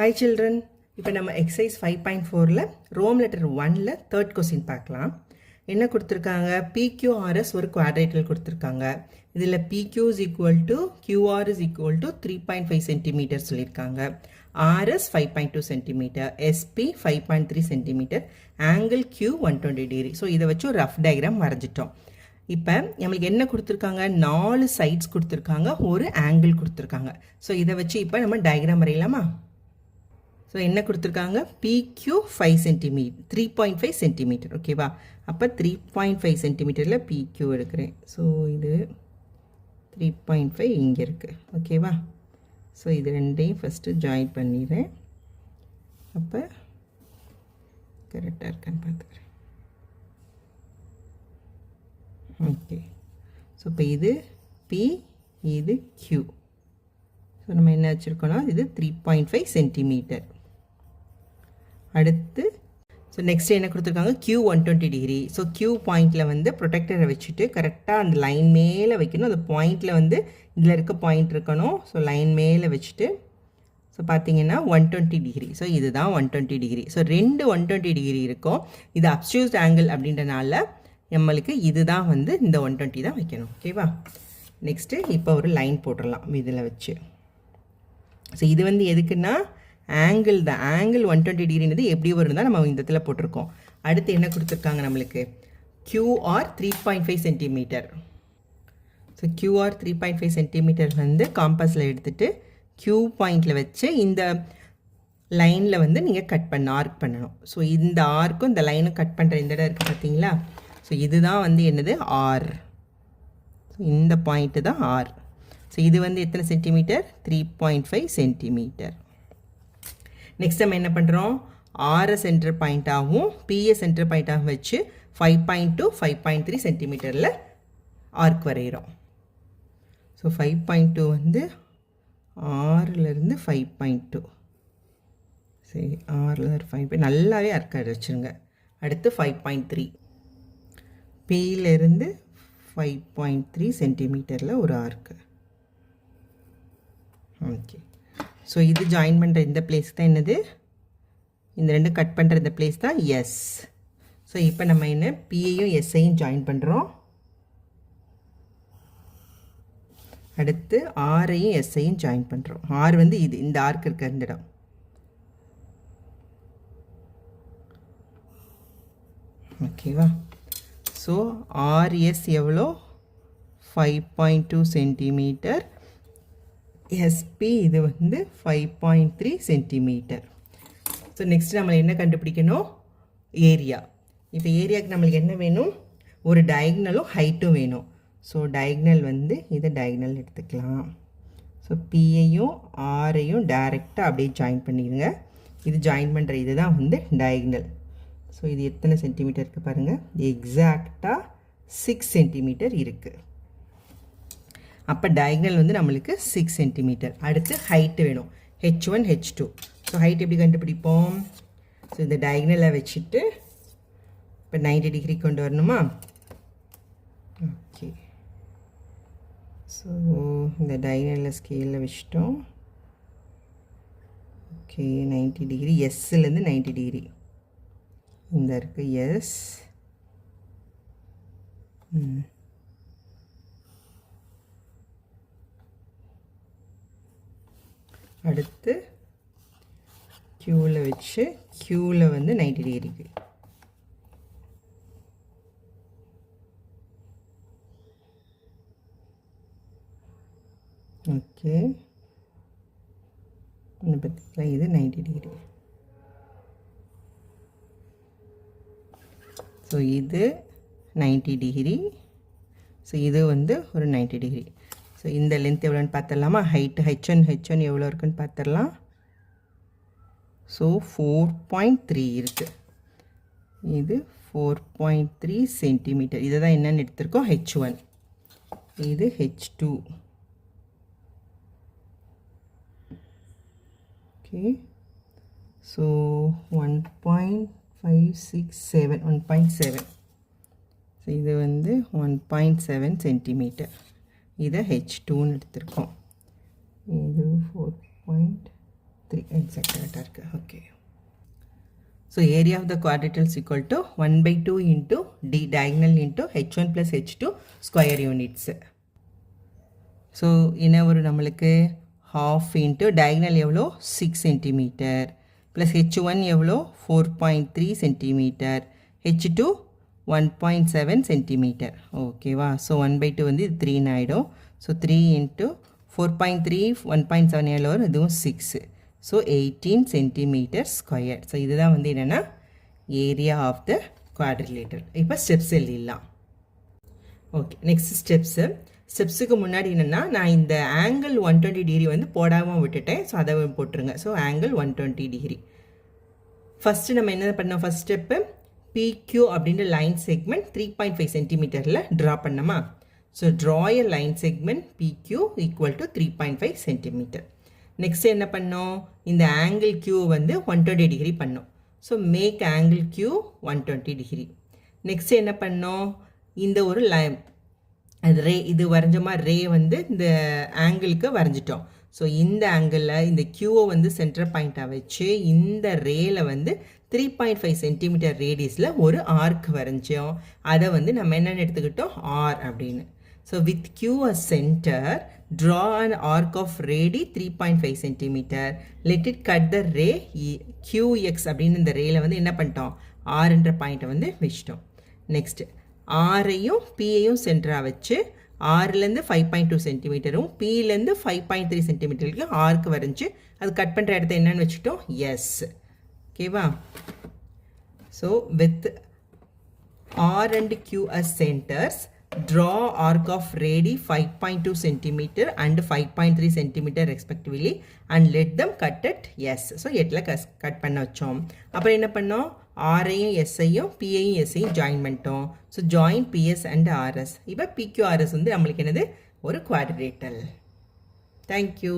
Hi children, இப்போ நம்ம exercise 5.4ல ரோம் லெட்டர் 1ல third question பார்க்கலாம். என்ன கொடுத்திருக்காங்க? PQRS ஒரு quadrilateral கொடுத்திருக்காங்க. இதில் PQ is equal to QR is equal to 3.5 cm சொல்லியிருக்காங்க. RS 5.2 cm, SP 5.3 cm, angle Q 120 degree. So இதை வச்சு ஒரு ரஃப் டயக்ராம் வரைஞ்சிட்டோம். இப்போ நம்மளுக்கு என்ன கொடுத்துருக்காங்க? 4 சைட்ஸ் கொடுத்துருக்காங்க, ஒரு ஆங்கிள் கொடுத்துருக்காங்க. ஸோ இதை வச்சு இப்போ நம்ம டயக்ராம் வரையலாமா? ஸோ என்ன கொடுத்துருக்காங்க? PQ 5 சென்டிமீட்டர் 3.5 சென்டிமீட்டர் ஓகேவா? அப்போ 3.5 சென்டிமீட்டரில் PQ எடுக்கிறேன். ஸோ இது 3.5 இங்கே இருக்குது ஓகேவா? ஸோ இது ரெண்டையும் ஃபஸ்ட்டு ஜாயின் பண்ணிடுறேன். அப்போ கரெக்டாக இருக்கான்னு பார்த்துக்கிறேன். ஓகே, ஸோ இப்போ இது P, இது Q. ஸோ நம்ம என்ன வச்சுருக்கோன்னா இது 3.5 சென்டிமீட்டர். அடுத்து ஸோ நெக்ஸ்ட் என்ன கொடுத்துருக்காங்க? Q 120 degree. ஸோ Q பாயிண்டில் வந்து ப்ரொடெக்டரை வச்சுட்டு கரெக்டாக அந்த லைன் மேலே வைக்கணும். அந்த பாயிண்டில் வந்து இதில் இருக்க பாயிண்ட் இருக்கணும். ஸோ லைன் மேலே வச்சுட்டு ஸோ பார்த்தீங்கன்னா 120 டிகிரி. ஸோ இதுதான் 120 டிகிரி. ஸோ ரெண்டு 120 டிகிரி இருக்கும். இது அப்ஸ்டியூஸ்ட் ஆங்கிள் அப்படின்றனால நம்மளுக்கு இதுதான் வந்து இந்த 120 தான் வைக்கணும் ஓகேவா? நெக்ஸ்ட்டு இப்போ ஒரு லைன் போட்டுடலாம் இதில் வச்சு. ஸோ இது வந்து எதுக்குன்னா ஆங்கிள் தான். ஆங்கிள் 120 டிகிரின்றது எப்படி வரும்னு தான் நம்ம இந்த இடத்துல போட்டிருக்கோம். அடுத்து என்ன கொடுத்துருக்காங்க நம்மளுக்கு? QR 3.5 centimetre. So QR 3.5 centimetre வந்து காம்பஸில் எடுத்துகிட்டு Q பாயிண்டில் வச்சு இந்த லைனில் வந்து நீங்கள் கட் பண்ண ஆர்க் பண்ணணும். ஸோ இந்த ஆர்க்கும் இந்த லைனும் கட் பண்ணுற இந்த இடம் இருக்குது பார்த்தீங்களா? ஸோ இதுதான் வந்து என்னது? ஆர். ஸோ இந்த பாயிண்ட்டு தான் ஆர். ஸோ இது வந்து எத்தனை சென்டிமீட்டர்? 3.5 சென்டிமீட்டர். நெக்ஸ்ட் நம்ம என்ன பண்ணுறோம்? ஆர்எஸ் சென்டர் பாயிண்ட்டாகவும் பிஎஸ் சென்டர் பாயிண்ட்டாகவும் வச்சு 5.2 5.3 சென்டிமீட்டரில் ஆர்க் வரைகிறோம். ஸோ 5.2 வந்து ஆறிலிருந்து 5.2. சரி, ஆறில் 5 நல்லாவே ஆர்க் வச்சுருங்க. அடுத்து 5.3 பியிலிருந்து 5.3 சென்டிமீட்டரில் ஒரு ஆர்க்கு. ஓகே, ஸோ இது ஜாயின் பண்ணுற இந்த பிளேஸ் தான் என்னது? இந்த ரெண்டு கட் பண்ணுற இந்த பிளேஸ் தான் எஸ். ஸோ இப்போ நம்ம என்ன பியையும் எஸ்ஐயும் ஜாயின் பண்ணுறோம். அடுத்து ஆரையும் எஸ்ஐயும் ஜாயின் பண்ணுறோம். ஆர் வந்து இது இந்த ஆர்க் இருக்க இந்த இடம். ஓகேவா? ஸோ ஆர்எஸ் எவ்வளோ? 5.2 சென்டிமீட்டர். எஸ்பி இது வந்து 5.3 சென்டிமீட்டர். ஸோ நெக்ஸ்ட் நம்ம என்ன கண்டுபிடிக்கணும்? ஏரியா. இப்போ ஏரியாவுக்கு நம்மளுக்கு என்ன வேணும்? ஒரு டயக்னலும் ஹைட்டும் வேணும். ஸோ டயக்னல் வந்து இதை டயக்னல் எடுத்துக்கலாம். ஸோ பியையும் ஆரையும் டைரெக்டாக அப்படியே ஜாயின் பண்ணிடுங்க. இது ஜாயின் பண்ணுற இது தான் வந்து டயக்னல். ஸோ இது எத்தனை சென்டிமீட்டர் இருக்குது பாருங்கள்? எக்ஸாக்டாக 6 சென்டிமீட்டர் இருக்குது. அப்போ டயக்னல் வந்து நம்மளுக்கு 6 சென்டிமீட்டர். அடுத்து ஹைட்டு வேணும், H1 H2. ஸோ ஹைட் எப்படி கண்டுபிடிப்போம்? ஸோ இந்த டயக்னலை வச்சுட்டு இப்போ 90 டிகிரி கொண்டு வரணுமா? ஓகே, ஸோ இந்த டயக்னலில் ஸ்கேலில் வச்சிட்டோம். Okay, 90 degree. எஸ்லேருந்து 90 டிகிரி இந்த இருக்குது எஸ். அடுத்து க்யூவில் வச்சு க்யூவில் வந்து 90 டிகிரிக்கு. ஓகே, இன்னும் பார்த்தீங்களா? இது 90 டிகிரி. ஸோ இது 90 டிகிரி. ஸோ இது வந்து ஒரு 90 டிகிரி. ஸோ இந்த லென்த் எவ்வளோன்னு பார்த்துடலாமா? ஹைட்டு H1 எவ்வளோ இருக்குன்னு பார்த்துடலாம். ஸோ 4.3 இருக்குது. இது 4.3 சென்டிமீட்டர். இதை தான் என்னென்னு எடுத்திருக்கோம்? H1. இது H2. Okay, so 1.567 1.7. ஸோ இது வந்து 1.7 சென்டிமீட்டர். இதை H2ன்னு எடுத்திருக்கோம். இது 4. 3 exact கரெக்டாக இருக்குது. Okay. So area of the quadrilateral is equal to 1/2 into d diagonal into h1 plus h2 square units. So என்ன வரும் நம்மளுக்கு half into diagonal எவ்வளோ 6 cm plus h1 எவ்வளோ 4.3 cm h2 1.7 cm. ஓகேவா. ஸோ 1/2 வந்து இது 3 ஆகிடும். ஸோ 3 into 4.3 1.7 எவ்வளோ வரும், இதுவும் 6. So 18 centimeter square. ஸோ இதுதான் வந்து என்னென்னா ஏரியா ஆஃப் த குவாட்ரிலேட்டரல். இப்போ ஸ்டெப்ஸ் எழுதிடலாம். ஓகே, நெக்ஸ்ட் ஸ்டெப்ஸுக்கு முன்னாடி என்னென்னா நான் இந்த ஆங்கிள் 120 டிகிரி வந்து போடாமல் விட்டுட்டேன். ஸோ அதை போட்டுருங்க. So angle 120 degree. ஃபஸ்ட்டு நம்ம என்ன பண்ணோம், ஃபஸ்ட் ஸ்டெப்பு PQ அப்படின்ற லைன் செக்மெண்ட் 3.5 சென்டிமீட்டரில் ட்ரா பண்ணோமா. So draw a line segment PQ equal to 3.5 centimetre. Next என்ன பண்ணோம், இந்த ஆங்கிள் Q வந்து 120 டிகிரி பண்ணோம். So make angle Q 120 degree. Next என்ன பண்ணோம், இந்த ஒரு அது ரே இது வரைஞ்சோமா, ரே வந்து இந்த ஆங்கிளுக்கு வரைஞ்சிட்டோம். ஸோ இந்த ஆங்கிளில் இந்த Qவை வந்து சென்டர் பாயிண்ட்டாக வச்சு இந்த ரேல வந்து 3.5 சென்டிமீட்டர் ரேடியஸில் ஒரு ஆர்க் வரைஞ்சோம். அதை வந்து நம்ம என்னென்னு எடுத்துக்கிட்டோம், ஆர் அப்படின்னு. So with Q as center, draw an arc of radi 3.5 cm. Let it cut the ray QX அப்படின்னு இந்த ரேல வந்து என்ன பண்ணிட்டோம், ஆர்ன்ற பாயிண்ட்டை வந்து வச்சிட்டோம். நெக்ஸ்ட் ஆரையும் பியையும் சென்டராக வச்சு ஆறுலேருந்து 5.2 சென்டிமீட்டரும் பியிலேருந்து 5.3 சென்டிமீட்டருக்கு ஆர்க்கு வரைஞ்சி அது கட் பண்ணுற இடத்த என்னன்னு வச்சுட்டோம், எஸ். ஓகேவா. So with R and Q as centers, draw arc of radi 5.2 cm and 5.3 cm respectively and let them cut at S. So எட்டில் கட் பண்ண வச்சோம். அப்புறம் என்ன பண்ணோம், ஆரையும் எஸ்ஐயும் பிஐயும் எஸ்ஐயும் ஜாயின் பண்ணிட்டோம். So join PS and RS. இப்போ PQRS வந்து நம்மளுக்கு என்னது, ஒரு குவாட்ரிலேட்டரல். தேங்க்யூ.